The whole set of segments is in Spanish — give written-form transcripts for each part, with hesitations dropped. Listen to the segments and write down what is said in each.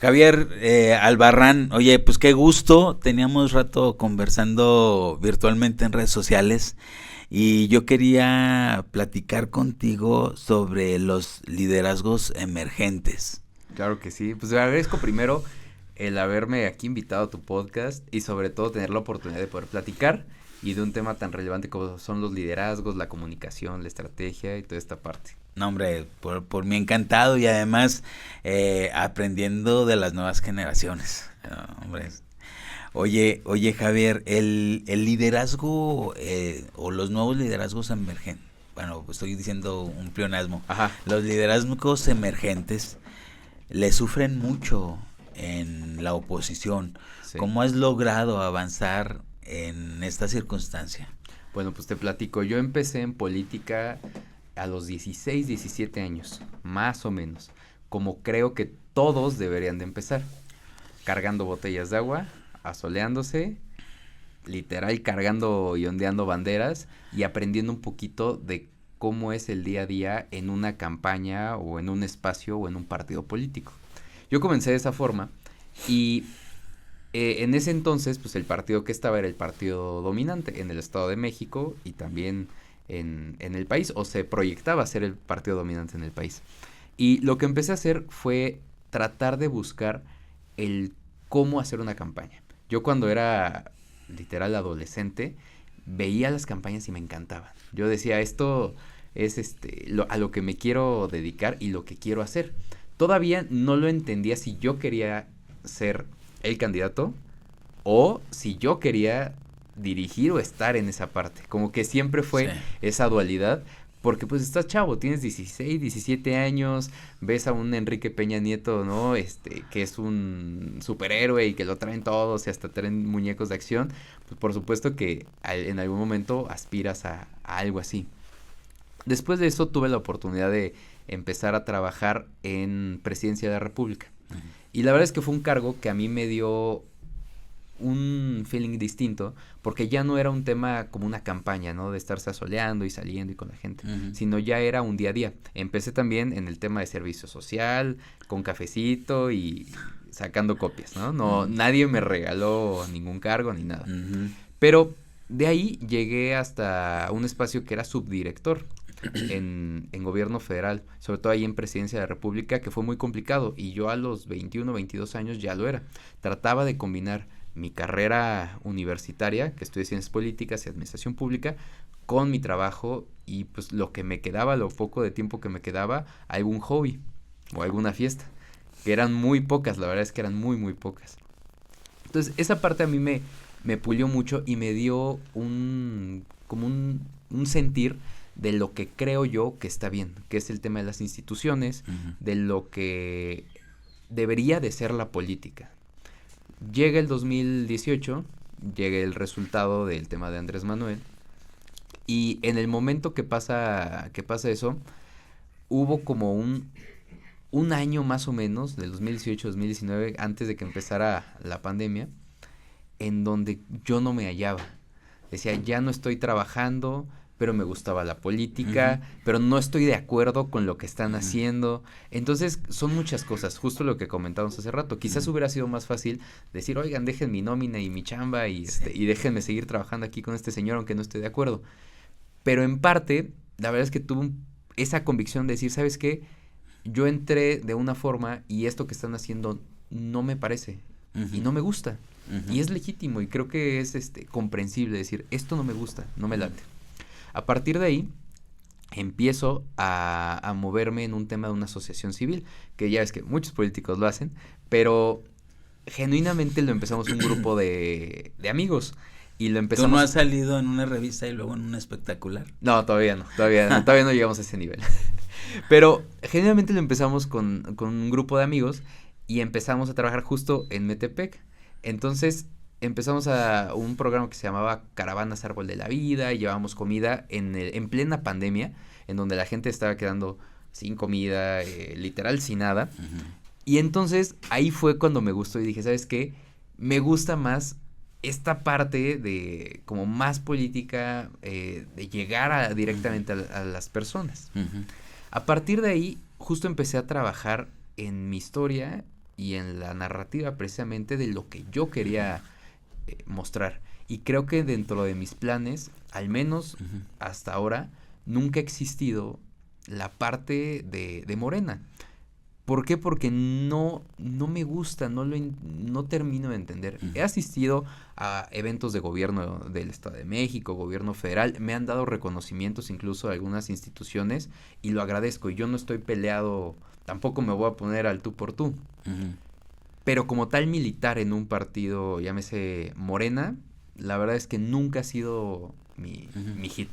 Javier Albarrán, oye, pues qué gusto, teníamos rato conversando virtualmente en redes sociales y yo quería platicar contigo sobre los liderazgos emergentes. Claro que sí, pues te agradezco primero el haberme aquí invitado a tu podcast y sobre todo tener la oportunidad de poder platicar y de un tema tan relevante como son los liderazgos, la comunicación, la estrategia y toda esta parte. No, hombre, por mí encantado y además aprendiendo de las nuevas generaciones. No, hombre. Oye Javier, el liderazgo o los nuevos liderazgos emergentes, bueno, estoy diciendo un pleonasmo, Ajá, los liderazgos emergentes le sufren mucho en la oposición. sí. ¿Cómo has logrado avanzar en esta circunstancia? Bueno, pues te platico, yo empecé en política a los 16, 17 años, más o menos, como creo que todos deberían de empezar, cargando botellas de agua, asoleándose, literal cargando y ondeando banderas y aprendiendo un poquito de cómo es el día a día en una campaña o en un espacio o en un partido político. Yo comencé de esa forma y en ese entonces pues el partido que estaba era el partido dominante en el Estado de México y también en el país, o se proyectaba ser el partido dominante en el país. Y lo que empecé a hacer fue tratar de buscar el cómo hacer una campaña. Yo cuando era literal adolescente veía las campañas y me encantaban. Yo decía, esto es a lo que me quiero dedicar y lo que quiero hacer. Todavía no lo entendía si yo quería ser el candidato o si yo quería dirigir o estar en esa parte. Como que siempre Sí. fue esa dualidad, porque pues estás chavo, tienes 16, 17 años, ves a un Enrique Peña Nieto, ¿no? Que es un superhéroe y que lo traen todos y hasta traen muñecos de acción, pues por supuesto que en algún momento aspiras a algo así. Después de eso tuve la oportunidad de empezar a trabajar en Presidencia de la República. Ujú. Y la verdad es que fue un cargo que a mí me dio un feeling distinto, porque ya no era un tema como una campaña, ¿no? De estarse asoleando y saliendo y con la gente, Ujú. sino ya era un día a día. Empecé también en el tema de servicio social, con cafecito y sacando copias, ¿no? No, Ujú. nadie me regaló ningún cargo ni nada. Ujú. Pero de ahí llegué hasta un espacio que era subdirector en gobierno federal, sobre todo ahí en Presidencia de la República, que fue muy complicado y yo a los 21, 22 años ya lo era. Trataba de combinar mi carrera universitaria, que estudié Ciencias Políticas y Administración Pública, con mi trabajo y pues lo que me quedaba, lo poco de tiempo que me quedaba, algún hobby o alguna fiesta, que eran muy pocas, la verdad es que eran muy, muy pocas. Entonces, esa parte a mí me pulió mucho y me dio como un sentir de lo que creo yo que está bien, que es el tema de las instituciones, Ujú. de lo que debería de ser la política. Llega el 2018, llega el resultado del tema de Andrés Manuel y en el momento que pasa eso, hubo como un año más o menos, del 2018-2019, antes de que empezara la pandemia, en donde yo no me hallaba. Decía, ya no estoy trabajando, pero me gustaba la política, Ujú. pero no estoy de acuerdo con lo que están Ujú. haciendo. Entonces, son muchas cosas, justo lo que comentábamos hace rato. Quizás Ujú. hubiera sido más fácil decir, oigan, dejen mi nómina y mi chamba Sí. y déjenme seguir trabajando aquí con este señor aunque no esté de acuerdo. Pero en parte, la verdad es que tuve esa convicción de decir, ¿sabes qué? Yo entré de una forma y esto que están haciendo no me parece y Ujú. no me gusta. Ujú. Y es legítimo y creo que es comprensible decir, esto no me gusta, no me Ujú. late. A partir de ahí, empiezo a moverme en un tema de una asociación civil, que ya es que muchos políticos lo hacen, pero genuinamente lo empezamos un grupo de amigos y lo ¿Tú no has empezamos... salido en una revista y luego en un espectacular? No, todavía no llegamos a ese nivel. Pero generalmente lo empezamos con un grupo de amigos y empezamos a trabajar justo en Metepec. Entonces empezamos a un programa que se llamaba Caravanas Árbol de la Vida y llevábamos comida en plena pandemia, en donde la gente estaba quedando sin comida, literal sin nada. Ujú. Y entonces ahí fue cuando me gustó y dije, ¿sabes qué? Me gusta más esta parte de como más política, de llegar directamente a las personas. Ujú. A partir de ahí, justo empecé a trabajar en mi historia y en la narrativa precisamente de lo que yo quería mostrar. Y creo que dentro de mis planes, al menos hasta ahora, nunca ha existido la parte de Morena. ¿Por qué? Porque no me gusta, no termino de entender. He asistido a eventos de gobierno del Estado de México, gobierno federal, me han dado reconocimientos incluso de algunas instituciones y lo agradezco. Y yo no estoy peleado, tampoco me voy a poner al tú por tú. Pero como tal militar en un partido, llámese Morena, la verdad es que nunca ha sido mi hit.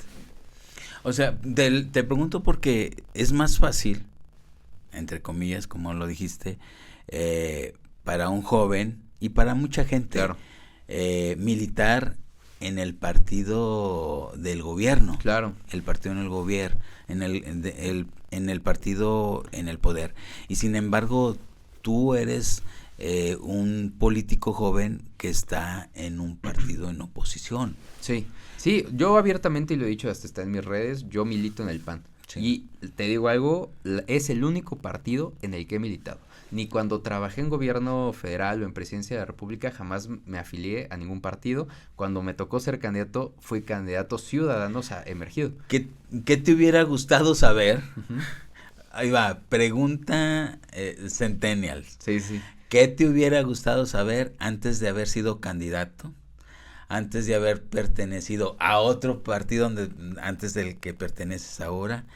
O sea, te pregunto porque es más fácil, entre comillas, como lo dijiste, para un joven y para mucha gente, claro, militar en el partido del gobierno. Claro. El partido en el gobierno, en el partido en el poder. Y sin embargo, tú eres un político joven que está en un partido en oposición. Sí, yo abiertamente, y lo he dicho, hasta está en mis redes, yo milito en el PAN. Sí. Y te digo algo, es el único partido en el que he militado. Ni cuando trabajé en gobierno federal o en presidencia de la República jamás me afilié a ningún partido. Cuando me tocó ser candidato, fui candidato ciudadano, o sea, emergido. ¿Qué te hubiera gustado saber? Ahí va, pregunta Centennials. Sí. ¿Qué te hubiera gustado saber antes de haber sido candidato? Antes de haber pertenecido a otro partido antes del que perteneces ahora,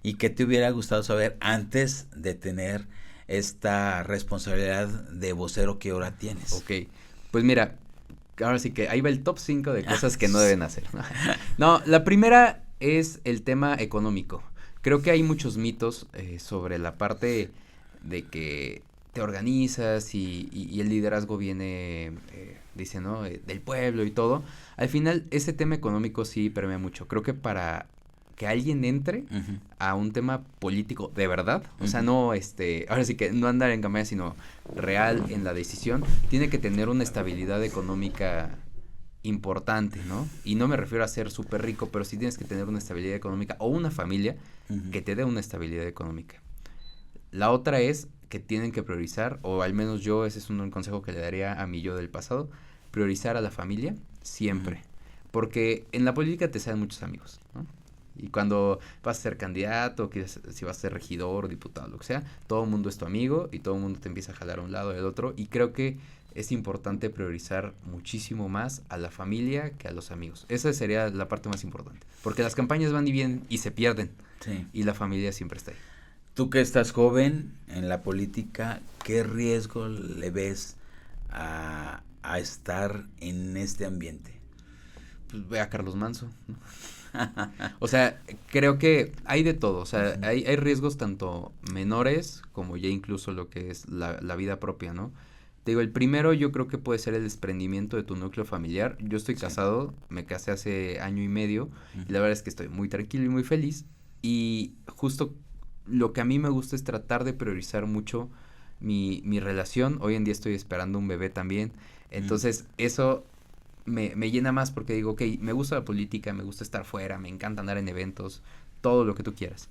y qué te hubiera gustado saber antes de tener esta responsabilidad de vocero que ahora tienes. Ok, pues mira, ahora sí que ahí va el top 5 de cosas que no deben hacer. No, la primera es el tema económico. Creo que hay muchos mitos sobre la parte de que te organizas y el liderazgo viene, dice, ¿no? Del pueblo y todo. Al final, ese tema económico sí permea mucho. Creo que para que alguien entre a un tema político de verdad, o sea, no, ahora sí que no andar en campaña, sino real en la decisión, tiene que tener una estabilidad económica importante, ¿no? Y no me refiero a ser súper rico, pero sí tienes que tener una estabilidad económica o una familia que te dé una estabilidad económica. La otra es que tienen que priorizar, o al menos yo, ese es un consejo que le daría a mi yo del pasado, priorizar a la familia siempre, porque en la política te salen muchos amigos, ¿no? Y cuando vas a ser candidato, si vas a ser regidor, diputado, lo que sea, todo el mundo es tu amigo y todo el mundo te empieza a jalar a un lado y al otro, y creo que es importante priorizar muchísimo más a la familia que a los amigos. Esa sería la parte más importante, porque las campañas van y vienen y se pierden, y la familia siempre está ahí. Tú que estás joven en la política, ¿qué riesgo le ves a estar en este ambiente? Pues ve a Carlos Manso, ¿no? O sea, creo que hay de todo, o sea, hay riesgos tanto menores como ya incluso lo que es la vida propia, ¿no? Te digo, el primero yo creo que puede ser el desprendimiento de tu núcleo familiar. Yo estoy casado, me casé hace 1 año y medio, y la verdad es que estoy muy tranquilo y muy feliz, y justo lo que a mí me gusta es tratar de priorizar mucho mi relación. Hoy en día estoy esperando un bebé también, entonces eso me llena más porque digo, ok, me gusta la política, me gusta estar fuera, me encanta andar en eventos, todo lo que tú quieras,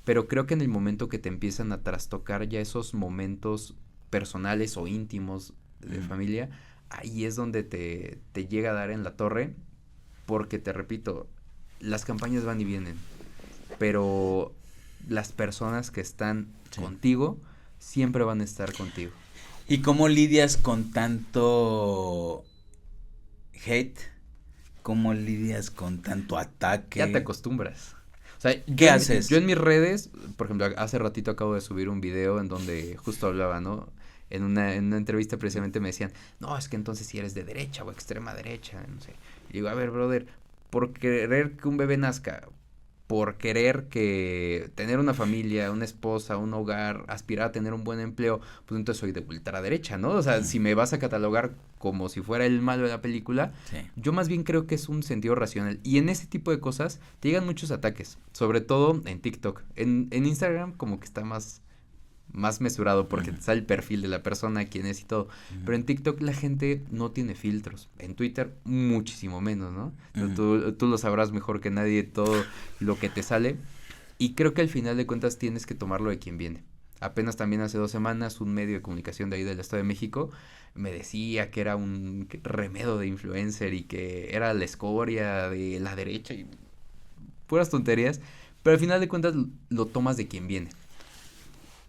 pero creo que en el momento que te empiezan a trastocar ya esos momentos personales o íntimos de familia, ahí es donde te llega a dar en la torre, porque te repito, las campañas van y vienen, pero las personas que están contigo siempre van a estar contigo. ¿Y cómo lidias con tanto hate? ¿Cómo lidias con tanto ataque? Ya te acostumbras. O sea, ¿qué haces? Yo en mis redes, por ejemplo, hace ratito acabo de subir un video en donde justo hablaba, ¿no? En una entrevista precisamente me decían, no, es que entonces si eres de derecha o extrema derecha, no sé. Y digo, a ver, brother, por querer que un bebé nazca, por querer que tener una familia, una esposa, un hogar, aspirar a tener un buen empleo, pues entonces soy de ultraderecha, ¿no? O sea, si me vas a catalogar como si fuera el malo de la película, yo más bien creo que es un sentido racional. Y en ese tipo de cosas te llegan muchos ataques, sobre todo en TikTok. En Instagram como que está más mesurado porque te sale el perfil de la persona, quién es y todo. Pero en TikTok la gente no tiene filtros. En Twitter muchísimo menos, ¿no? Tú lo sabrás mejor que nadie todo lo que te sale. Y creo que al final de cuentas tienes que tomarlo de quien viene. Apenas también hace 2 semanas un medio de comunicación de ahí del Estado de México me decía que era un remedo de influencer y que era la escoria de la derecha y puras tonterías, pero al final de cuentas lo tomas de quien viene.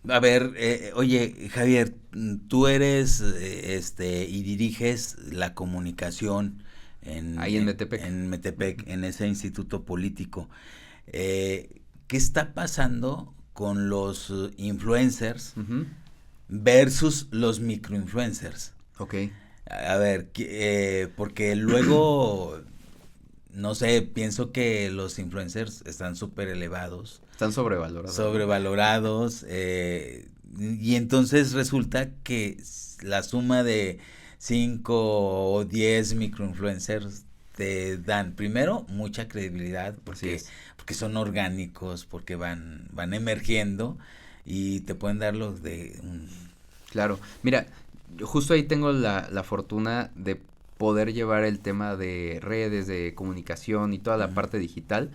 A ver, oye, Javier, tú eres, y diriges la comunicación Ahí en Metepec. en Metepec, en ese instituto político. ¿Qué está pasando con los influencers Ujú. versus los microinfluencers? Ok. A ver, porque luego, no sé, pienso que los influencers están súper elevados, Están sobrevalorados. sobrevalorados, y entonces resulta que la suma de 5 o 10 microinfluencers te dan primero mucha credibilidad Así porque, es. porque son orgánicos, porque van emergiendo y te pueden dar los de Claro. Mira, yo justo ahí tengo la fortuna de poder llevar el tema de redes, de comunicación y toda la parte digital.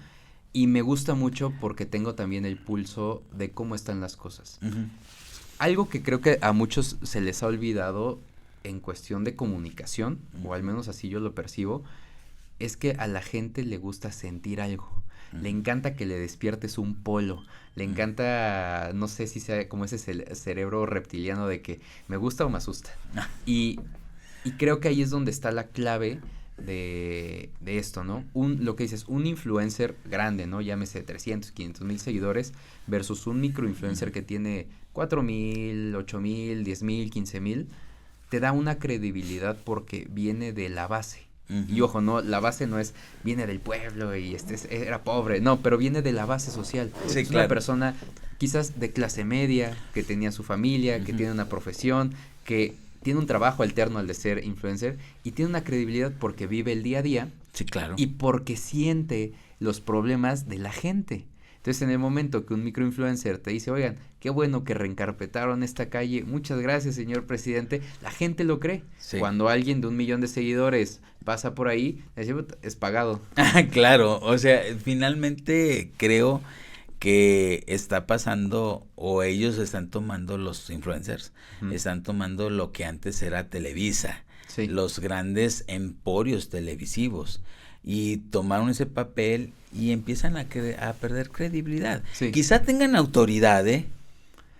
Y me gusta mucho porque tengo también el pulso de cómo están las cosas. Ujú. Algo que creo que a muchos se les ha olvidado en cuestión de comunicación, o al menos así yo lo percibo, es que a la gente le gusta sentir algo. Le encanta que le despiertes un polo. Le encanta, no sé si sea como ese cerebro reptiliano de que me gusta o me asusta. Y, y creo que ahí es donde está la clave de esto, ¿no? Lo que dices, un influencer grande, ¿no? Llámese 300, 500 mil seguidores versus un microinfluencer que tiene 4,000, 8,000, 10,000, 15,000, te da una credibilidad porque viene de la base. Y ojo, no, la base no es, viene del pueblo y era pobre, no, pero viene de la base social. Sí, es claro. una persona quizás de clase media, que tenía su familia, que tiene una profesión, que tiene un trabajo alterno al de ser influencer y tiene una credibilidad porque vive el día a día. Sí, claro. Y porque siente los problemas de la gente. Entonces, en el momento que un microinfluencer te dice, oigan, qué bueno que reencarpetaron esta calle, muchas gracias, señor presidente, la gente lo cree. Sí. Cuando alguien de 1 millón de seguidores pasa por ahí, es pagado. Claro, o sea, finalmente creo que está pasando o ellos están tomando, los influencers, están tomando lo que antes era Televisa, Sí. los grandes emporios televisivos, y tomaron ese papel y empiezan a perder credibilidad. Sí. Quizá tengan autoridad,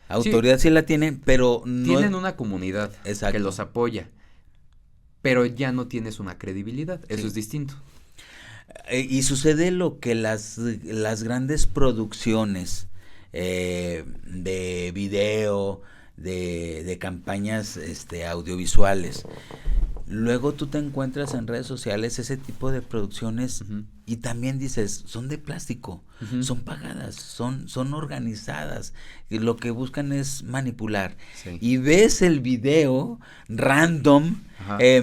autoridad sí la tienen, pero no tienen una comunidad Exacto. que los apoya, pero ya no tienes una credibilidad, eso Sí. es distinto. Y sucede lo que las grandes producciones de video, de campañas audiovisuales, luego tú te encuentras en redes sociales ese tipo de producciones y también dices, son de plástico, son pagadas, son organizadas, y lo que buscan es manipular. Sí. Y ves el video random,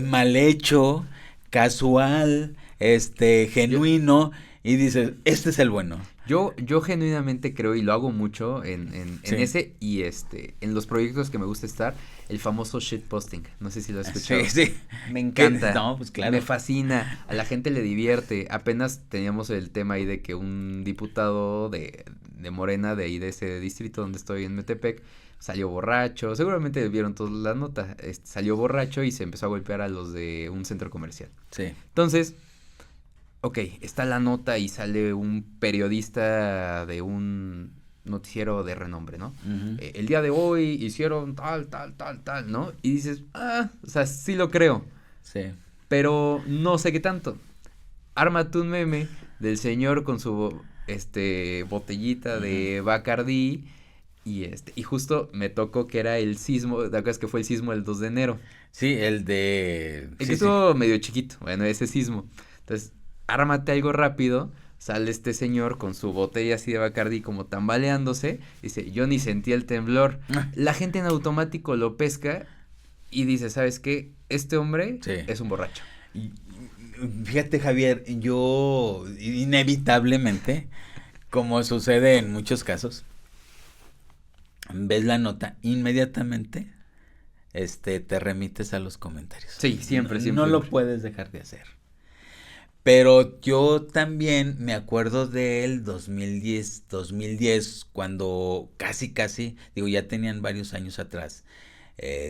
mal hecho, casual, genuino, y dices, este es el bueno. Yo genuinamente creo, y lo hago mucho en Sí. ese y en los proyectos que me gusta estar, el famoso shitposting. No sé si lo has escuchado. Sí, sí. Me encanta. No, pues claro. Me fascina. A la gente le divierte. Apenas teníamos el tema ahí de que un diputado de Morena, de ahí de ese distrito donde estoy en Metepec, salió borracho. Seguramente vieron toda la nota. Salió borracho y se empezó a golpear a los de un centro comercial. Sí. Entonces, ok, está la nota y sale un periodista de un noticiero de renombre, ¿no? El día de hoy hicieron tal, ¿no? Y dices, o sea, sí lo creo. Sí. Pero no sé qué tanto. Ármate un meme del señor con su botellita de Bacardí y justo me tocó que era el sismo, ¿te acuerdas que fue el sismo del 2 de enero? Sí, el de... El sí, que estuvo medio chiquito, bueno, ese sismo. Entonces, ármate algo rápido, sale este señor con su botella así de Bacardí como tambaleándose, dice, yo ni sentí el temblor. La gente en automático lo pesca y dice, ¿sabes qué? Este hombre es un borracho. Fíjate, Javier, yo inevitablemente, como sucede en muchos casos, ves la nota, inmediatamente te remites a los comentarios. Sí, siempre. No lo puedes dejar de hacer. Pero yo también me acuerdo del 2010, cuando casi, digo, ya tenían varios años atrás,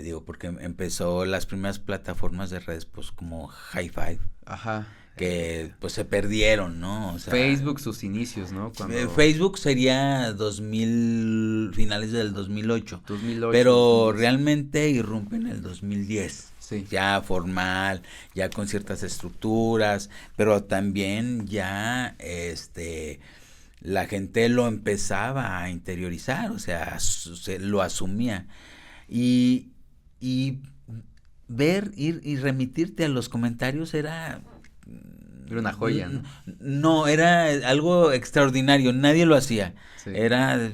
digo, porque empezó las primeras plataformas de redes, pues como Hi-Fi, Ajá. que pues se perdieron, ¿no? O sea, Facebook, sus inicios, ¿no? Cuando Facebook sería 2000, finales del 2008, 2008, pero 2010. realmente irrumpe en el 2010, Sí. ya formal, ya con ciertas estructuras, pero también ya la gente lo empezaba a interiorizar, o sea, se lo asumía. Y, y ver, ir y remitirte a los comentarios Era una joya, ¿no? no, era algo extraordinario, nadie lo hacía. Sí. Era,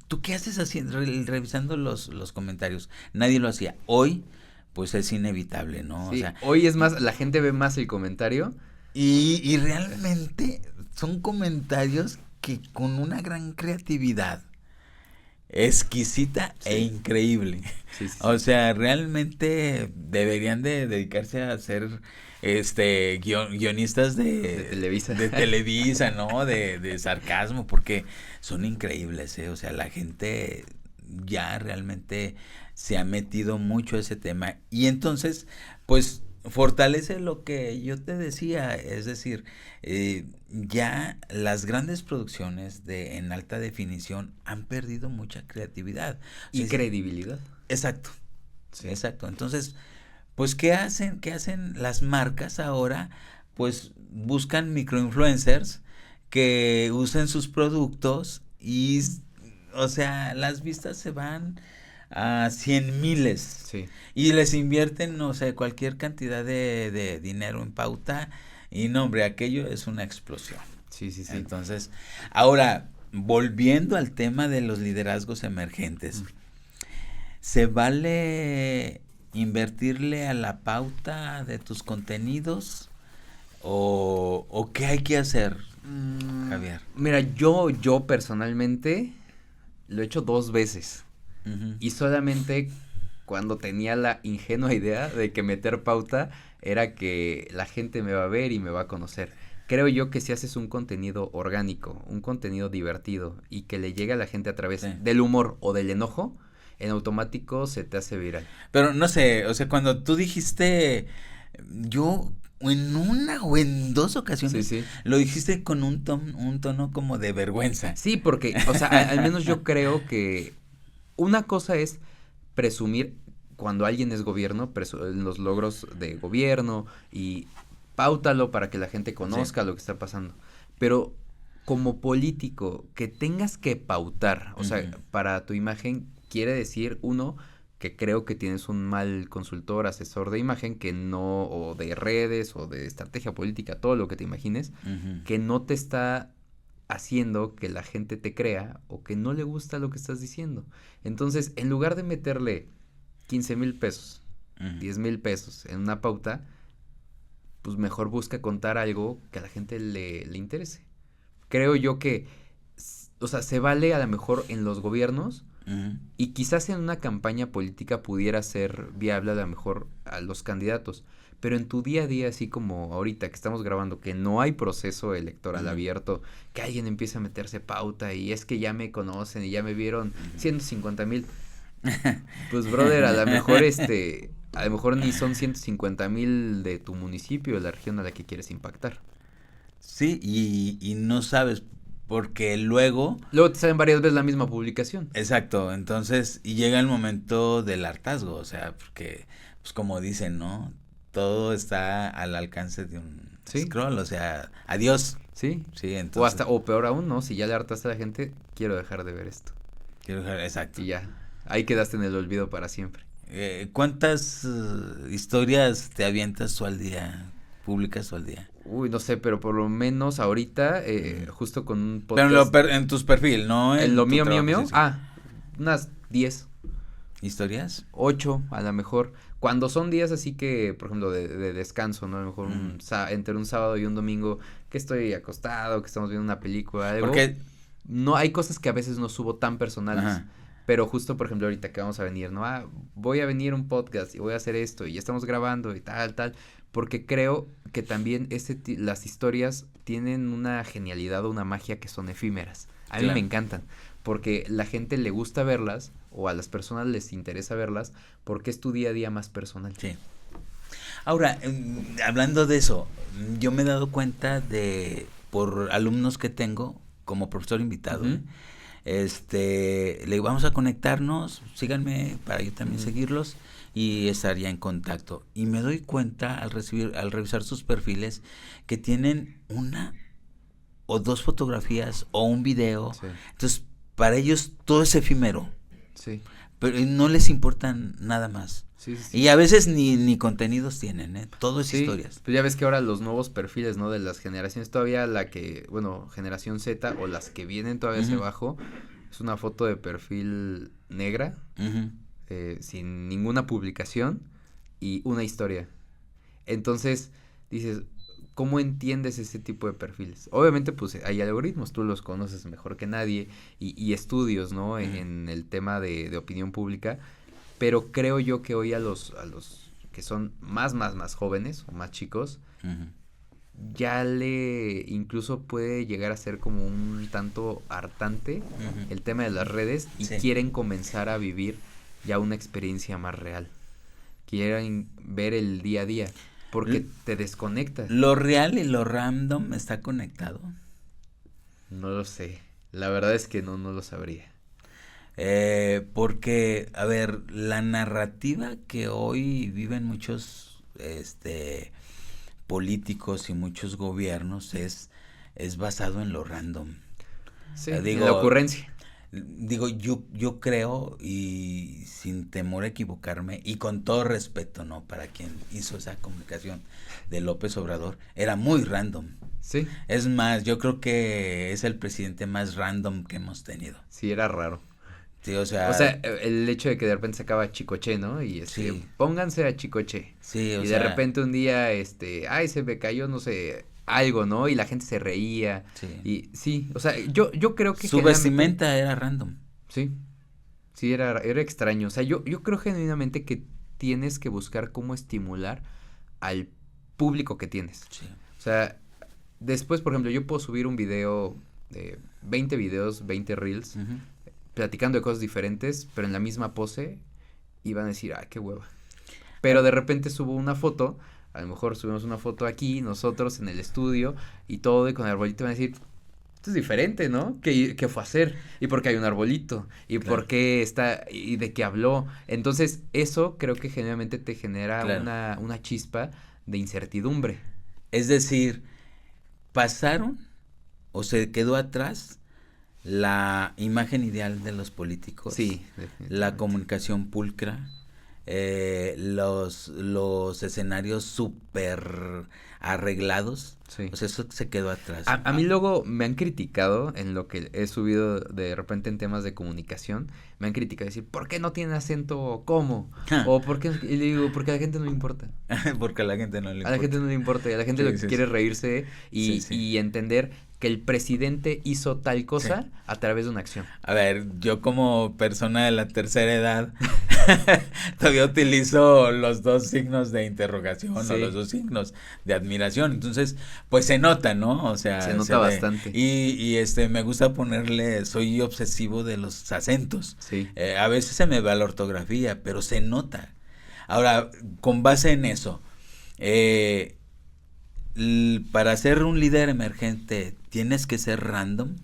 ¿tú qué haces haciendo, revisando los comentarios? Nadie lo hacía. Hoy, pues es inevitable, ¿no? O Sí, sea, hoy es más, la gente ve más el comentario. y realmente son comentarios que con una gran creatividad, exquisita e Sí. increíble. Sí, sí, O sí. sea, realmente deberían de dedicarse a ser guionistas De Televisa. de Televisa, ¿no? De sarcasmo, porque son increíbles, ¿eh? O sea, la gente ya realmente se ha metido mucho a ese tema. Y entonces, pues fortalece lo que yo te decía, es decir, ya las grandes producciones en alta definición han perdido mucha creatividad. O Y sea, credibilidad. exacto, Sí. exacto. Entonces, pues, ¿qué hacen? ¿Qué hacen las marcas ahora? Pues buscan microinfluencers que usen sus productos y, o sea, las vistas se van a 100 miles Sí. y les invierten, no sé, cualquier cantidad de dinero en pauta y no, hombre, aquello es una explosión. Sí, sí, sí. Entonces, ahora, volviendo al tema de los liderazgos emergentes, ¿se vale invertirle a la pauta de tus contenidos o qué hay que hacer, Javier? Mira, yo personalmente lo he hecho 2 veces. Ujú. Y solamente cuando tenía la ingenua idea de que meter pauta era que la gente me va a ver y me va a conocer. Creo yo que si haces un contenido orgánico, un contenido divertido y que le llegue a la gente a través Sí. del humor o del enojo, en automático se te hace viral. Pero no sé, o sea, cuando tú dijiste, yo en una o en dos Sí, ocasiones sí. lo dijiste con un tono como de vergüenza. Sí, porque, o sea, al menos yo creo que una cosa es presumir cuando alguien es gobierno, los logros de gobierno y páutalo para que la gente conozca lo que está pasando. Pero como político, que tengas que pautar, o sea, Ujú. para tu imagen, quiere decir, uno, que creo que tienes un mal consultor, asesor de imagen, que no, o de redes, o de estrategia política, todo lo que te imagines, Ujú. que no te está haciendo que la gente te crea o que no le gusta lo que estás diciendo. Entonces, en lugar de meterle 15,000 pesos, Ujú. 10,000 pesos en una pauta, pues mejor busca contar algo que a la gente le interese. Creo yo que, o sea, se vale a lo mejor en los gobiernos Ujú. y quizás en una campaña política pudiera ser viable a lo mejor a los candidatos. Pero en tu día a día, así como ahorita que estamos grabando, que no hay proceso electoral Ujú. abierto, que alguien empiece a meterse pauta y es que ya me conocen y ya me vieron 150,000. Pues brother, a lo mejor a lo mejor ni son 150,000 de tu municipio, de la región a la que quieres impactar. Sí, y no sabes, porque luego, Luego te salen varias veces la misma publicación. exacto, entonces, y llega el momento del hartazgo, o sea, porque, pues como dicen, ¿no? Todo está al alcance de un Sí, scroll, o sea, adiós. sí. Sí, O entonces, hasta, o peor aún, ¿no? Si ya le hartaste a la gente, quiero dejar de ver esto. exacto. Y ya, ahí quedaste en el olvido para siempre. ¿Cuántas historias te avientas tú al día, publicas tú al día? Uy, no sé, pero por lo menos ahorita, Ujú. justo con un Pero podcast, en tus perfil, no en en lo tu mío, trabajo, sí, sí. unas 10, ¿Historias? 8 a lo mejor. Cuando son días así que, por ejemplo, de descanso, ¿no? A lo mejor Ujú. entre un sábado y un domingo que estoy acostado, que estamos viendo una película, algo. Porque, No, hay cosas que a veces no subo tan personales. ajá. Pero justo, por ejemplo, ahorita que vamos a venir, ¿no? Voy a venir un podcast y voy a hacer esto y ya estamos grabando y tal, tal. porque creo que también las historias tienen una genialidad o una magia que son efímeras. A mí me encantan, porque la gente le gusta verlas, o a las personas les interesa verlas, porque es tu día a día más personal. Sí. Ahora, hablando de eso, yo me he dado cuenta por alumnos que tengo como profesor invitado, le digo, vamos a conectarnos, síganme para yo también seguirlos y estar ya en contacto. Y me doy cuenta al revisar sus perfiles que tienen una o dos fotografías o un video. Sí. Entonces, para ellos todo es efímero. Sí. Pero no les importa nada más. Sí. Y a veces ni contenidos tienen, todo es historias. Pues ya ves que ahora los nuevos perfiles, ¿no? De las generaciones, todavía generación Z o las que vienen todavía hacia abajo, es una foto de perfil negra, sin ninguna publicación y una historia. Entonces, dices, ¿cómo entiendes ese tipo de perfiles? Obviamente, pues, hay algoritmos, tú los conoces mejor que nadie y estudios, ¿no? En el tema de opinión pública, pero creo yo que hoy a los que son más jóvenes o más chicos, ya incluso puede llegar a ser como un tanto hartante el tema de las redes y quieren comenzar a vivir ya una experiencia más real. Quieren ver el día a día. Porque te desconectas. ¿Lo real y lo random está conectado? No lo sé. La verdad es que no lo sabría. Porque, a ver, la narrativa que hoy viven muchos políticos y muchos gobiernos es basado en lo random. Sí, en la ocurrencia. Digo, yo creo, y sin temor a equivocarme, y con todo respeto, ¿no? Para quien hizo esa comunicación de López Obrador, era muy random. Sí. Es más, yo creo que es el presidente más random que hemos tenido. Sí, era raro. Sí, o sea, el hecho de que de repente se acaba Chicoche, ¿no? Y pónganse a Chicoche. Sí, y de repente un día, se me cayó, no sé, algo, ¿no? Y la gente se reía. Sí. Y sí, o sea, yo creo que su vestimenta era random. Sí. Sí, era extraño. O sea, yo creo genuinamente que tienes que buscar cómo estimular al público que tienes. Sí. O sea, después, por ejemplo, yo puedo subir un video de 20 videos, 20 reels, platicando de cosas diferentes, pero en la misma pose, y van a decir, qué hueva. Pero de repente subo una foto, a lo mejor subimos una foto aquí, nosotros en el estudio, y todo, y con el arbolito van a decir, esto es diferente, ¿no? ¿Qué fue a hacer? ¿Y por qué hay un arbolito? ¿Y por qué está? ¿Y de qué habló? Entonces, eso creo que generalmente te genera una chispa de incertidumbre. Es decir, pasaron o se quedó atrás la imagen ideal de los políticos. Sí, la comunicación pulcra, los escenarios súper arreglados. Sí. O sea, eso se quedó atrás. A mí luego me han criticado en lo que he subido de repente en temas de comunicación. Me han criticado decir, ¿por qué no tiene acento como? O ¿por qué? Y le digo, porque a la gente no le importa. Porque a la gente no le importa. A la gente no le importa. Y a la gente lo que quiere es reírse y entender que el presidente hizo tal cosa a través de una acción. A ver, yo como persona de la tercera edad todavía utilizo los dos signos de interrogación o los dos signos de admiración. Entonces, pues se nota, ¿no? O sea, se nota bastante. Y me gusta ponerle, soy obsesivo de los acentos. Sí. A veces se me va la ortografía, pero se nota. Ahora, con base en eso, para ser un líder emergente, ¿tienes que ser random?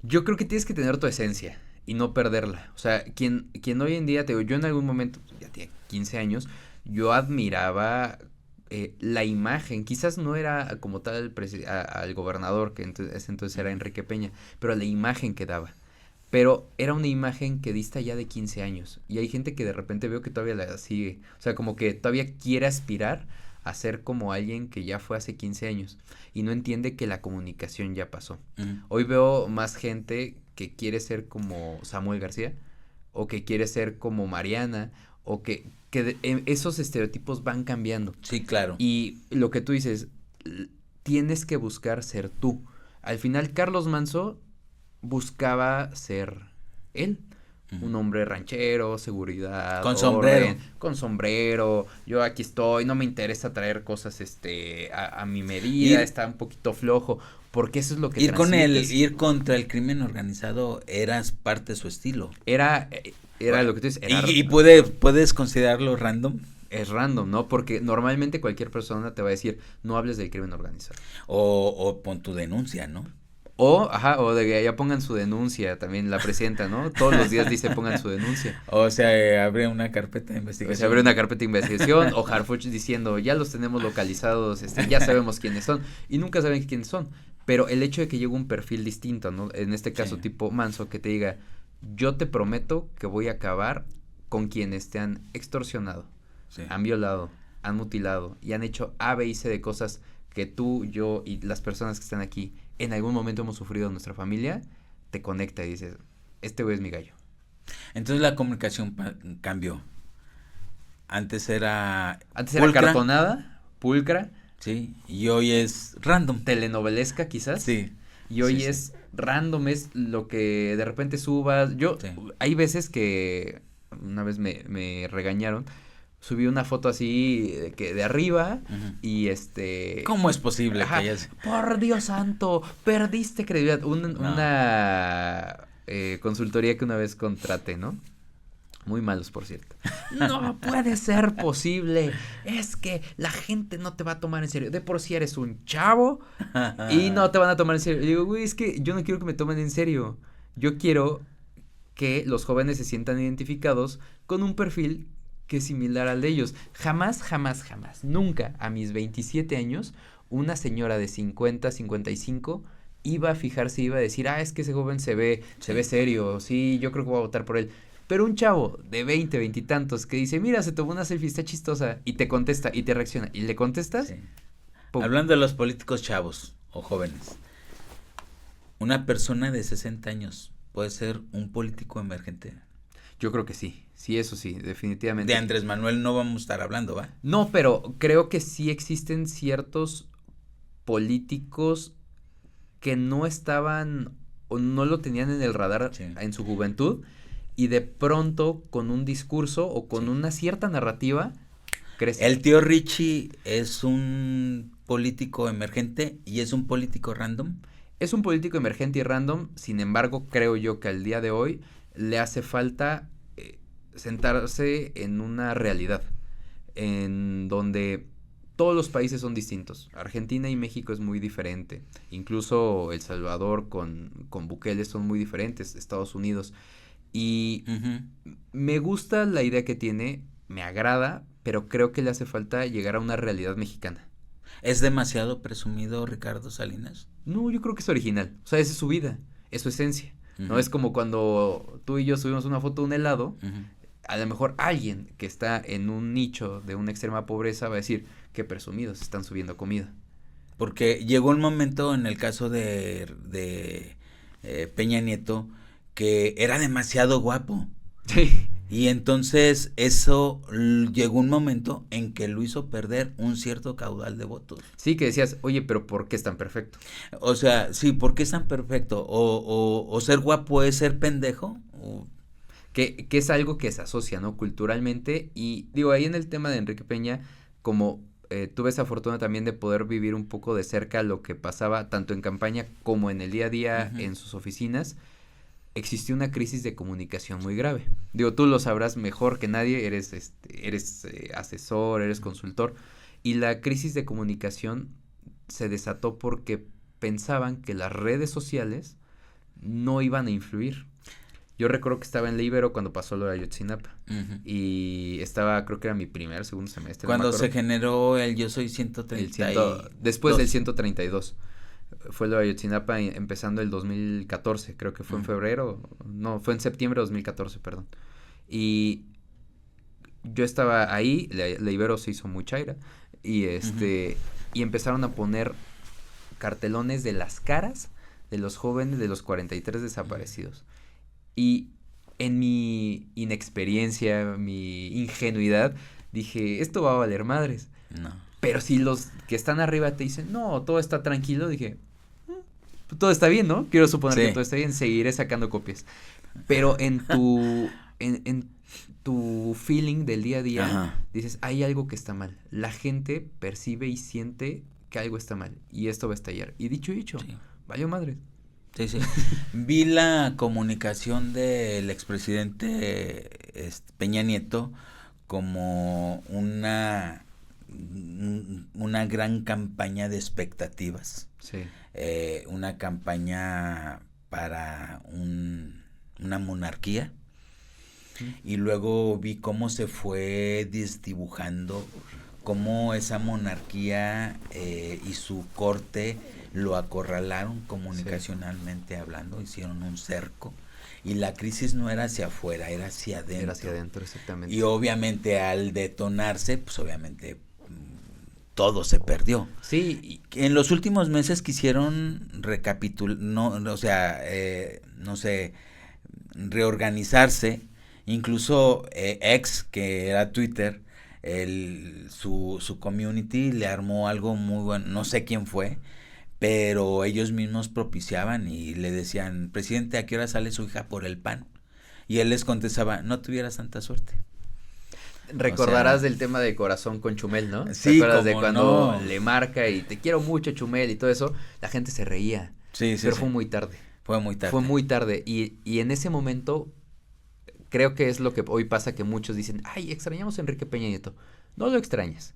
Yo creo que tienes que tener tu esencia y no perderla. O sea, quien hoy en día, yo en algún momento, ya tenía 15 años, yo admiraba la imagen. Quizás no era como tal al gobernador, que entonces era Enrique Peña, pero la imagen que daba. Pero era una imagen que dista ya de 15 años. Y hay gente que de repente veo que todavía la sigue. O sea, como que todavía quiere aspirar a ser como alguien que ya fue hace 15 años y no entiende que la comunicación ya pasó. Hoy veo más gente que quiere ser como Samuel García o que quiere ser como Mariana o que esos estereotipos van cambiando. Sí, claro. Y lo que tú dices, tienes que buscar ser tú. Al final Carlos Manzo buscaba ser él. Un hombre ranchero, seguridad, con sombrero, con sombrero, yo aquí estoy, no me interesa traer cosas, a mi medida, está un poquito flojo, porque eso es lo que ir contra el crimen organizado eras parte de su estilo. Era lo que tú dices. Y puedes considerarlo random. Es random, ¿no? Porque normalmente cualquier persona te va a decir, no hables del crimen organizado. O pon tu denuncia, ¿no? O de que ya pongan su denuncia, también la presidenta, ¿no? Todos los días dice pongan su denuncia. O sea, abre una carpeta de investigación. O Harfuch diciendo, ya los tenemos localizados, ya sabemos quiénes son, y nunca saben quiénes son. Pero el hecho de que llegue un perfil distinto, ¿no? En este caso, tipo Manso, que te diga, yo te prometo que voy a acabar con quienes te han extorsionado, han violado, han mutilado, y han hecho A, B y C de cosas que tú, yo y las personas que están aquí en algún momento hemos sufrido en nuestra familia, te conecta y dices, este güey es mi gallo. Entonces la comunicación cambió. Antes era cartonada, pulcra. Sí, y hoy es random. Telenovelesca quizás. Sí. Y hoy es random, es lo que de repente subas. Hay veces que, una vez me regañaron, subí una foto así que de arriba y ¿Cómo es posible que hayas? Por Dios santo, perdiste credibilidad. Una consultoría que una vez contraté, ¿no? Muy malos, por cierto. No puede ser posible. Es que la gente no te va a tomar en serio. De por sí eres un chavo y no te van a tomar en serio. Y digo, güey, es que yo no quiero que me tomen en serio. Yo quiero que los jóvenes se sientan identificados con un perfil que es similar al de ellos. Jamás, nunca a mis 27 años, una señora de 50, 55 iba a fijarse, iba a decir, es que ese joven se ve serio, sí, yo creo que voy a votar por él. Pero un chavo de 20 y tantos que dice, mira, se tomó una selfie, está chistosa, y te contesta, y te reacciona, y le contestas. Sí. Hablando de los políticos chavos o jóvenes, una persona de 60 años puede ser un político emergente. Yo creo que sí, eso sí, definitivamente. De Andrés Manuel no vamos a estar hablando, ¿va? No, pero creo que sí existen ciertos políticos que no estaban o no lo tenían en el radar en su juventud y de pronto con un discurso o con una cierta narrativa crece. El tío Richie es un político emergente y es un político random. Es un político emergente y random, sin embargo creo yo que al día de hoy le hace falta sentarse en una realidad en donde todos los países son distintos. Argentina y México es muy diferente. Incluso El Salvador con Bukele son muy diferentes. Estados Unidos. Y me gusta la idea que tiene, me agrada, pero creo que le hace falta llegar a una realidad mexicana. ¿Es demasiado presumido Ricardo Salinas? No, yo creo que es original. O sea, esa es su vida, es su esencia. ¿No? Es como cuando tú y yo subimos una foto de un helado, a lo mejor alguien que está en un nicho de una extrema pobreza va a decir, qué presumidos, están subiendo comida. Porque llegó un momento en el caso de Peña Nieto que era demasiado guapo. Sí. Y entonces eso llegó un momento en que lo hizo perder un cierto caudal de votos. Sí, que decías, oye, pero ¿por qué es tan perfecto? O sea, sí, ¿por qué es tan perfecto? O ser guapo es ser pendejo. Que es algo que se asocia, ¿no? Culturalmente. Y digo, ahí en el tema de Enrique Peña, como tuve esa fortuna también de poder vivir un poco de cerca lo que pasaba tanto en campaña como en el día a día en sus oficinas, existió una crisis de comunicación muy grave. Digo, tú lo sabrás mejor que nadie, eres asesor, eres consultor, y la crisis de comunicación se desató porque pensaban que las redes sociales no iban a influir. Yo recuerdo que estaba en la Ibero cuando pasó lo de Ayotzinapa, y estaba, creo que era mi segundo semestre. Cuando se generó el Yo Soy 132. Después del 132. Fue lo de Ayotzinapa empezando el 2014, creo que fue en febrero, no, fue en septiembre de 2014, perdón. Y yo estaba ahí, la Ibero se hizo muy chaira, y y empezaron a poner cartelones de las caras de los jóvenes de los 43 desaparecidos. Y en mi inexperiencia, mi ingenuidad, dije, esto va a valer madres. No. Pero si los que están arriba te dicen, no, todo está tranquilo, dije, todo está bien, ¿no? Quiero suponer que todo está bien, seguiré sacando copias. Pero en tu feeling del día a día, Ajá. dices, hay algo que está mal. La gente percibe y siente que algo está mal y esto va a estallar. Y dicho y hecho, Sí. valió madre. Sí, sí. Vi la comunicación del expresidente Peña Nieto como una gran campaña de expectativas, Sí. una campaña para una monarquía, y luego vi cómo se fue desdibujando, cómo esa monarquía y su corte lo acorralaron comunicacionalmente hablando, hicieron un cerco, y la crisis no era hacia afuera, era hacia adentro. Era hacia adentro, exactamente. Y obviamente al detonarse, pues obviamente todo se perdió. Sí. En los últimos meses quisieron reorganizarse, incluso X, que era Twitter, su community le armó algo muy bueno, no sé quién fue, pero ellos mismos propiciaban y le decían, presidente, ¿a qué hora sale su hija por el pan? Y él les contestaba, no tuvieras tanta suerte. Recordarás del tema de Corazón con Chumel, ¿no? Sí, ¿te acuerdas de cómo cuando no? le marca y te quiero mucho, Chumel, y todo eso? La gente se reía. Sí, sí, pero sí. fue muy tarde. Fue muy tarde. Fue muy tarde. Y en ese momento, creo que es lo que hoy pasa, que muchos dicen, ay, extrañamos a Enrique Peña Nieto. No lo extrañas.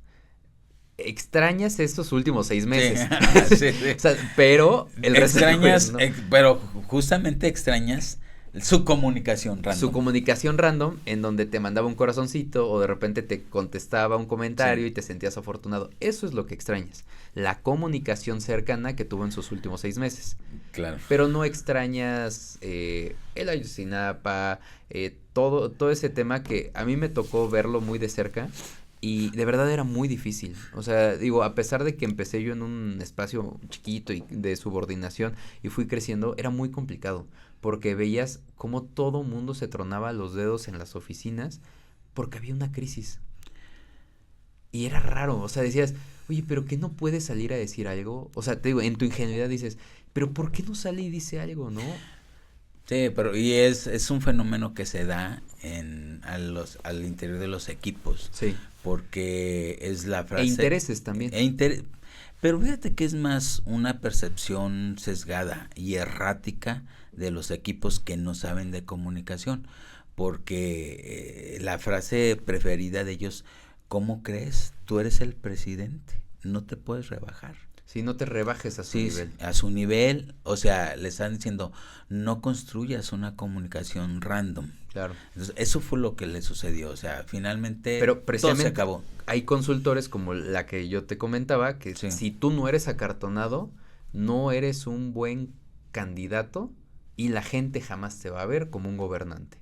Extrañas estos últimos 6 meses. Sí, sí, sí. O sea, pero el resto extrañas, ¿no? pero justamente extrañas su comunicación random. Su comunicación random, en donde te mandaba un corazoncito o de repente te contestaba un comentario, sí, y te sentías afortunado. Eso es lo que extrañas. La comunicación cercana que tuvo en sus últimos 6 meses. Claro. Pero no extrañas el Ayotzinapa, todo ese tema que a mí me tocó verlo muy de cerca. Y de verdad era muy difícil. O sea, digo, a pesar de que empecé yo en un espacio chiquito y de subordinación y fui creciendo, era muy complicado. Porque veías cómo todo mundo se tronaba los dedos en las oficinas porque había una crisis. Y era raro. O sea, decías, oye, ¿pero qué no puedes salir a decir algo? O sea, te digo, en tu ingenuidad dices, ¿pero por qué no sale y dice algo, no? Sí, pero y es un fenómeno que se da al interior de los equipos. Sí. Porque es la frase. E intereses también. Pero fíjate que es más una percepción sesgada y errática de los equipos que no saben de comunicación. Porque la frase preferida de ellos, ¿cómo crees? Tú eres el presidente, no te puedes rebajar. Sí, no te rebajes a su nivel. A su nivel, o sea, le están diciendo, no construyas una comunicación random. Claro. Entonces, eso fue lo que le sucedió, o sea, finalmente pero todo se acabó. Hay consultores como la que yo te comentaba, que sí, si tú no eres acartonado, no eres un buen candidato y la gente jamás te va a ver como un gobernante.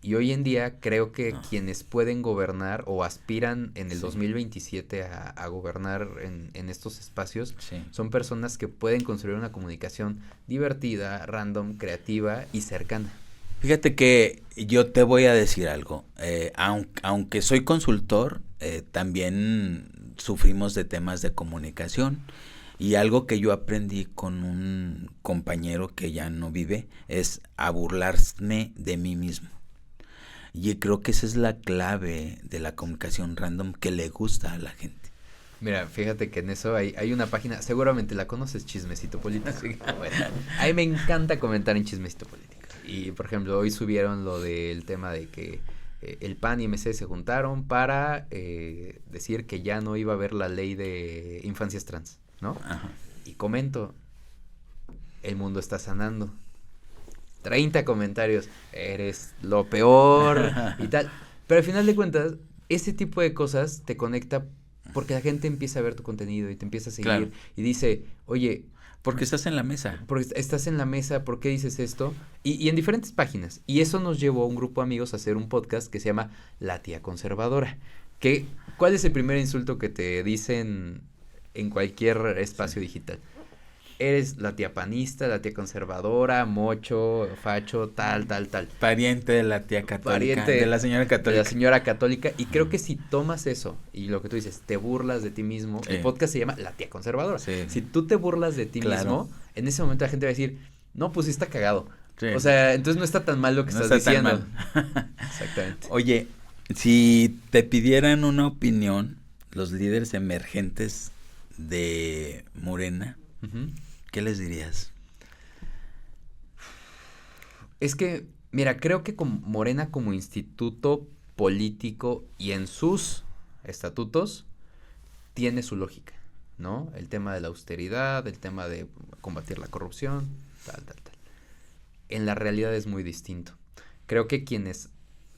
Y hoy en día creo que quienes pueden gobernar o aspiran en el 2027 a gobernar en estos espacios son personas que pueden construir una comunicación divertida, random, creativa y cercana. Fíjate que yo te voy a decir algo, aunque soy consultor, también sufrimos de temas de comunicación. Y algo que yo aprendí con un compañero que ya no vive es a burlarme de mí mismo. Y creo que esa es la clave de la comunicación random que le gusta a la gente. Mira, fíjate que en eso hay una página, seguramente la conoces, Chismecito Político. Sí. Bueno, a mí me encanta comentar en Chismecito Político. Y, por ejemplo, hoy subieron lo del tema de que el PAN y MC se juntaron para decir que ya no iba a haber la ley de infancias trans, ¿no? Ajá. Y comento, el mundo está sanando. 30 comentarios, eres lo peor y tal. Pero al final de cuentas, ese tipo de cosas te conecta porque la gente empieza a ver tu contenido y te empieza a seguir. Claro. Y dice, oye, porque estás en la mesa. Porque estás en la mesa, ¿por qué dices esto? Y en diferentes páginas. Y eso nos llevó a un grupo de amigos a hacer un podcast que se llama La Tía Conservadora. ¿Cuál es el primer insulto que te dicen en cualquier espacio digital? Eres la tía panista, la tía conservadora, mocho, facho, tal. Pariente de la tía católica, de la señora católica. De la señora católica. Y creo que si tomas eso y lo que tú dices, te burlas de ti mismo, el podcast se llama La Tía Conservadora. Sí. Si tú te burlas de ti mismo, en ese momento la gente va a decir, no, pues sí está cagado. Sí. O sea, entonces no está tan mal lo que No estás está tan diciendo. mal. Exactamente. Oye, si te pidieran una opinión, los líderes emergentes de Morena, Ujú. ¿qué les dirías? Es que, mira, creo que con Morena como instituto político y en sus estatutos tiene su lógica, ¿no? El tema de la austeridad, el tema de combatir la corrupción, tal, tal, tal. En la realidad es muy distinto. Creo que quienes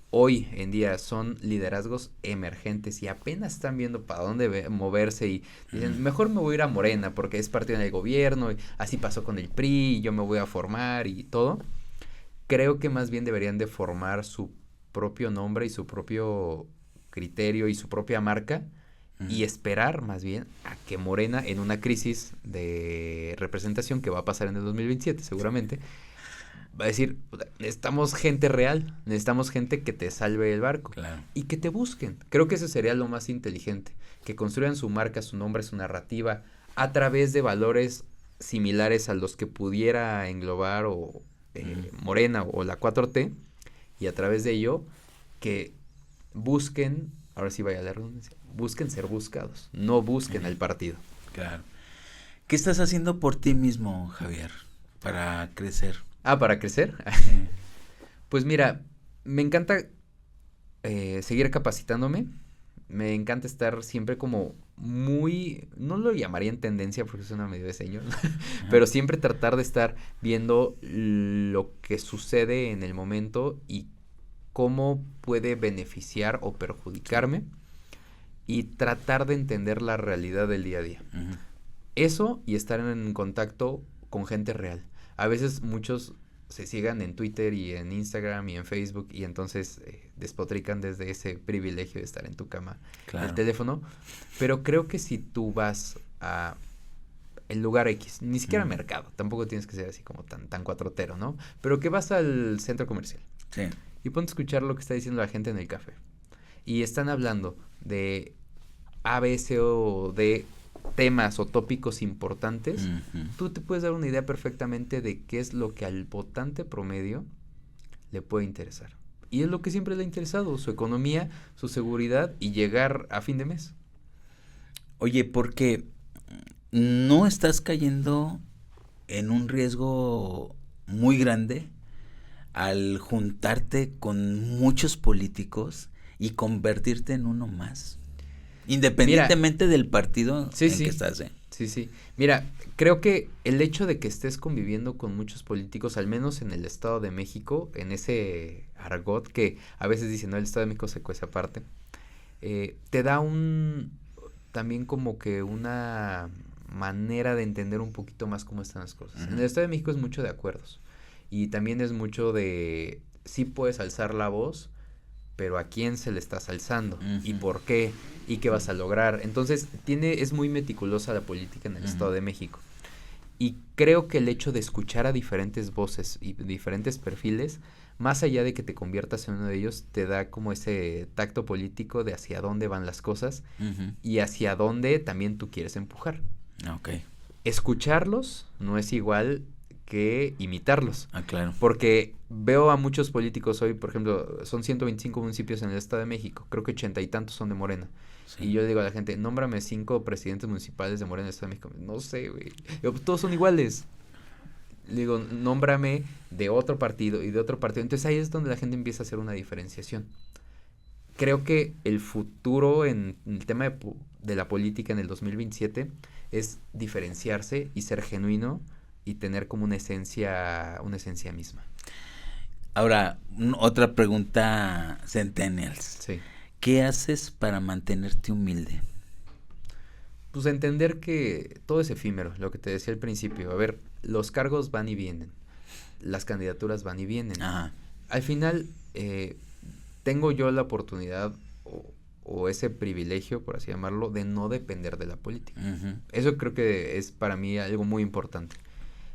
hoy en día son liderazgos emergentes y apenas están viendo para dónde moverse y dicen, mejor me voy a ir a Morena porque es partido en el gobierno, y así pasó con el PRI, y yo me voy a formar y todo. Creo que más bien deberían de formar su propio nombre y su propio criterio y su propia marca y esperar más bien a que Morena en una crisis de representación que va a pasar en el 2027 seguramente, va a decir, necesitamos gente real, necesitamos gente que te salve el barco Claro. y que te busquen. Creo que eso sería lo más inteligente, que construyan su marca, su nombre, su narrativa a través de valores similares a los que pudiera englobar o Morena o la 4T y a través de ello que busquen, ahora sí vaya la redundancia, busquen ser buscados, no busquen al partido. Claro. ¿Qué estás haciendo por ti mismo, Javier, para crecer? Para crecer. Pues mira, me encanta seguir capacitándome. Me encanta estar siempre como muy, no lo llamaría en tendencia porque suena medio de señor, pero siempre tratar de estar viendo lo que sucede en el momento y cómo puede beneficiar o perjudicarme y tratar de entender la realidad del día a día. Uh-huh. Eso y estar en contacto con gente real. A veces muchos se sigan en Twitter y en Instagram y en Facebook y entonces despotrican desde ese privilegio de estar en tu cama, Claro. el teléfono. Pero creo que si tú vas a el lugar X, ni siquiera mercado, tampoco tienes que ser así como tan cuatrotero, ¿no? Pero que vas al centro comercial. Sí. Y ponte a escuchar lo que está diciendo la gente en el café. Y están hablando de A, B, C o D temas o tópicos importantes, tú te puedes dar una idea perfectamente de qué es lo que al votante promedio le puede interesar. Y es lo que siempre le ha interesado, su economía, su seguridad y llegar a fin de mes. Oye, porque no estás cayendo en un riesgo muy grande al juntarte con muchos políticos y convertirte en uno más. Independientemente del partido que estás, ¿eh? Sí. Mira, creo que el hecho de que estés conviviendo con muchos políticos, al menos en el Estado de México, en ese argot que a veces dicen, no, el Estado de México se cuece aparte, te da también como que una manera de entender un poquito más cómo están las cosas. En el Estado de México es mucho de acuerdos y también es mucho de, sí puedes alzar la voz, pero ¿a quién se le estás alzando? ¿Y por qué? ¿Y qué vas a lograr? Entonces, es muy meticulosa la política en el Estado de México. Y creo que el hecho de escuchar a diferentes voces y diferentes perfiles, más allá de que te conviertas en uno de ellos, te da como ese tacto político de hacia dónde van las cosas y hacia dónde también tú quieres empujar. Okay. Escucharlos no es igual que imitarlos. Claro. Porque veo a muchos políticos hoy, por ejemplo, son 125 municipios en el Estado de México, creo que 80 y tantos son de Morena. Sí. Y yo digo a la gente, nómbrame 5 presidentes municipales de Morena en el Estado de México. No sé, güey. Todos son iguales. Le digo, nómbrame de otro partido y de otro partido. Entonces ahí es donde la gente empieza a hacer una diferenciación. Creo que el futuro en el tema de la política en el 2027 es diferenciarse y ser genuino y tener como una esencia misma. Ahora, otra pregunta, Centennials. Sí. ¿Qué haces para mantenerte humilde? Pues entender que todo es efímero, lo que te decía al principio. A ver, los cargos van y vienen, las candidaturas van y vienen. Ajá. Al final, tengo yo la oportunidad o ese privilegio, por así llamarlo, de no depender de la política. Eso creo que es para mí algo muy importante.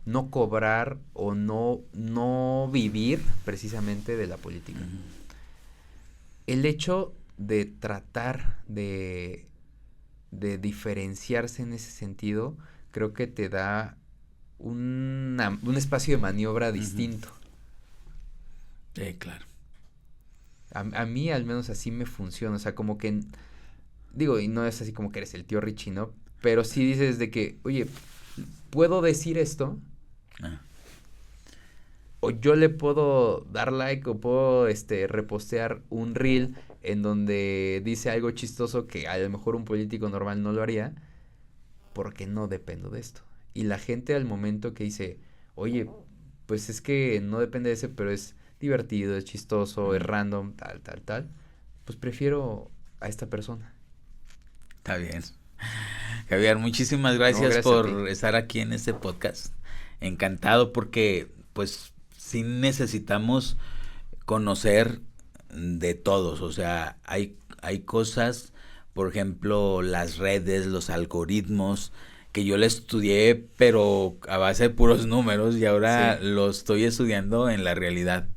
No cobrar o no vivir precisamente de la política. El hecho de tratar de diferenciarse en ese sentido, creo que te da un espacio de maniobra distinto. Sí, claro. A mí al menos así me funciona, o sea, como que, digo, y no es así como que eres el tío Richie, ¿no? Pero sí dices de que, oye, ¿puedo decir esto? Ah. O yo le puedo dar like o puedo repostear un reel en donde dice algo chistoso que a lo mejor un político normal no lo haría, porque no dependo de esto. Y la gente al momento que dice, oye, pues es que no depende de ese, pero es divertido, es chistoso, es random, tal, tal, tal, pues prefiero a esta persona. Está bien. Javier, muchísimas No, gracias gracias a ti. por estar aquí en este podcast. Encantado porque, pues, sí necesitamos conocer de todos. O sea, hay cosas, por ejemplo, las redes, los algoritmos, que yo le estudié, pero a base de puros números y ahora Sí. lo estoy estudiando en la realidad.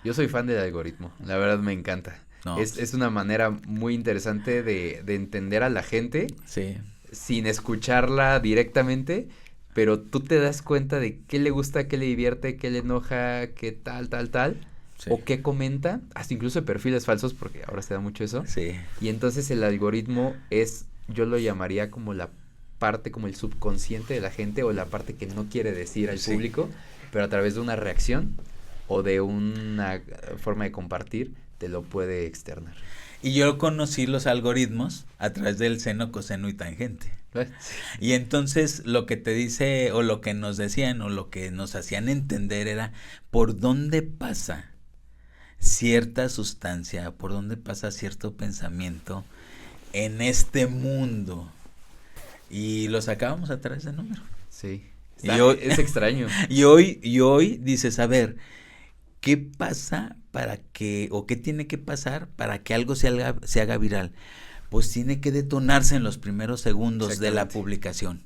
Yo soy fan del algoritmo, la verdad me encanta. No, Es una manera muy interesante de entender a la gente sí, sin escucharla directamente, pero tú te das cuenta de qué le gusta, qué le divierte, qué le enoja, qué tal, tal, tal, sí, o qué comenta, hasta incluso de perfiles falsos, porque ahora se da mucho eso. sí, Y entonces el algoritmo es, yo lo llamaría como la parte, como el subconsciente de la gente o la parte que no quiere decir al sí. público, pero a través de una reacción o de una forma de compartir, te lo puede externar. Y yo conocí los algoritmos a través del seno, coseno y tangente. Y entonces lo que te dice o lo que nos decían o lo que nos hacían entender era por dónde pasa cierta sustancia, por dónde pasa cierto pensamiento en este mundo. Y lo sacábamos a través de números. Sí, Y hoy, es extraño. y hoy dices, a ver, ¿qué pasa para que, o qué tiene que pasar para que algo se haga viral? Pues tiene que detonarse en los primeros segundos de la publicación.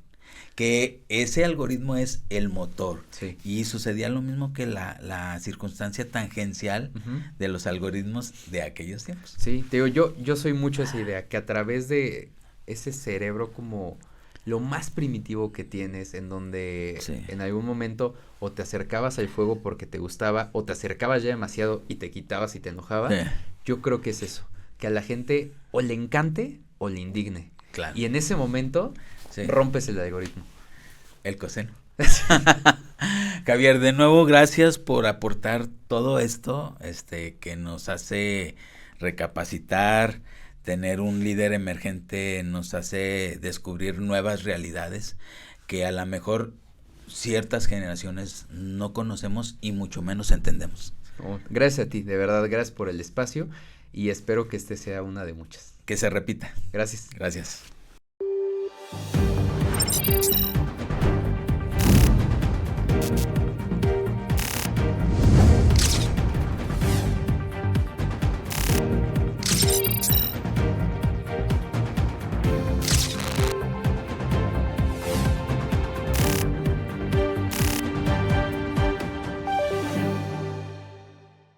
Que ese algoritmo es el motor. Sí. Y sucedía lo mismo que la circunstancia tangencial de los algoritmos de aquellos tiempos. Sí, te digo, yo soy mucho esa idea, que a través de ese cerebro como lo más primitivo que tienes, en donde Sí. en algún momento o te acercabas al fuego porque te gustaba, o te acercabas ya demasiado y te quitabas y te enojaba, Sí. yo creo que es eso, que a la gente o le encante o le indigne. Claro. Y en ese momento Sí. rompes el algoritmo. El coseno. Javier, de nuevo, gracias por aportar todo esto, que nos hace recapacitar, tener un líder emergente nos hace descubrir nuevas realidades que a lo mejor ciertas generaciones no conocemos y mucho menos entendemos. Oh, gracias a ti, de verdad, gracias por el espacio y espero que este sea una de muchas. Que se repita. Gracias. Gracias.